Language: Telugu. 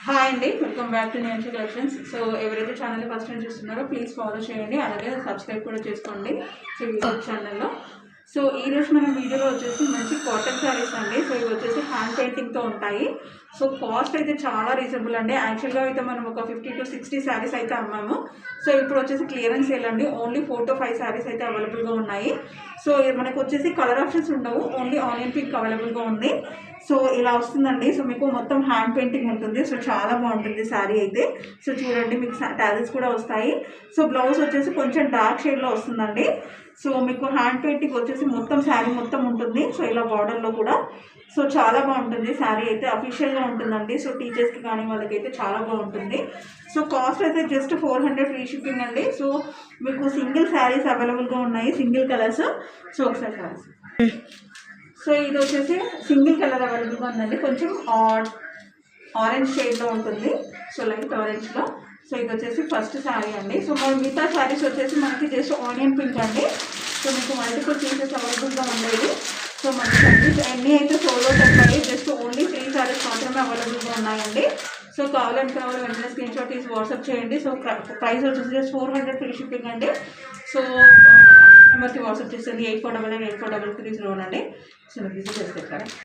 హాయ్ అండి, వెల్కమ్ బ్యాక్ టు నియాన్షి కలెక్షన్స్. సో ఎవరైతే ఛానల్ ఫస్ట్ టైం చూస్తున్నారో ప్లీజ్ ఫాలో చేయండి, అలాగే సబ్స్క్రైబ్ కూడా చేసుకోండి సో యూట్యూబ్ ఛానల్లో. సో ఈరోజు మన వీడియోలో వచ్చేసి మంచి కాటన్ శారీస్ అండి. సో ఇవి వచ్చేసి హ్యాండ్ పెయింటింగ్తో ఉంటాయి. సో కాస్ట్ అయితే చాలా రీజనబుల్ అండి. యాక్చువల్గా అయితే మనం ఒక 50 to 60 శారీస్ అయితే అమ్మాము. సో ఇప్పుడు వచ్చేసి క్లియరెన్స్ సేల్ అండి. ఓన్లీ 4 to 5 శారీస్ అయితే అవైలబుల్గా ఉన్నాయి. సో మనకు వచ్చేసి కలర్ ఆప్షన్స్ ఉండవు, ఓన్లీ ఆనియన్ పింక్ అవైలబుల్గా ఉంది. సో ఇలా వస్తుందండి. సో మీకు మొత్తం హ్యాండ్ పెయింటింగ్ ఉంటుంది. సో చాలా బాగుంటుంది శారీ అయితే. సో చూడండి, మీకు టాజిల్స్ కూడా వస్తాయి. సో బ్లౌజ్ వచ్చేసి కొంచెం డార్క్ షేడ్లో వస్తుందండి. సో మీకు హ్యాండ్ పెయింటింగ్ వచ్చేసి మొత్తం శారీ మొత్తం ఉంటుంది. సో ఇలా బార్డర్లో కూడా సో చాలా బాగుంటుంది శారీ అయితే, అఫీషియల్గా ఉంటుందండి. సో టీచర్స్కి కానీ వాళ్ళకైతే చాలా బాగుంటుంది. సో కాస్ట్ అయితే జస్ట్ 400 ఫ్రీ షిప్పింగ్ అండి. సో మీకు సింగిల్ శారీస్ అవైలబుల్గా ఉన్నాయి, సింగిల్ కలర్స్. సో ఒకసారి శారీస్. సో ఇది వచ్చేసి సింగిల్ కలర్ అవైలబుల్గా ఉందండి, కొంచెం ఆరెంజ్ షేడ్లో ఉంటుంది. So light ఆరెంజ్లో. సో ఇది వచ్చేసి ఫస్ట్ శారీ అండి. సో మన మిగతా శారీస్ వచ్చేసి మనకి జస్ట్ ఆనియన్ పింక్ అండి. సో మీకు మల్టిపుల్ పీసెస్ అవైలబుల్గా ఉండేవి. సో మన శారీస్ అన్నీ అయితే సోల్డ్ అవుట్ ఉంటాయి. జస్ట్ ఓన్లీ 3 శారీస్ మాత్రమే అవైలబుల్గా ఉన్నాయండి. సో కావాలంటే వెంటనే స్క్రీన్ షాట్ తీసి వాట్సాప్ చేయండి. సో ప్రైస్ వచ్చేసి జస్ట్ 400 ఫ్రీ షిప్పింగ్ అండి. సో నెంబర్కి వాట్సాప్ చేస్తుంది 8499 8433 అండి. సో విజిట్ చేస్తారు.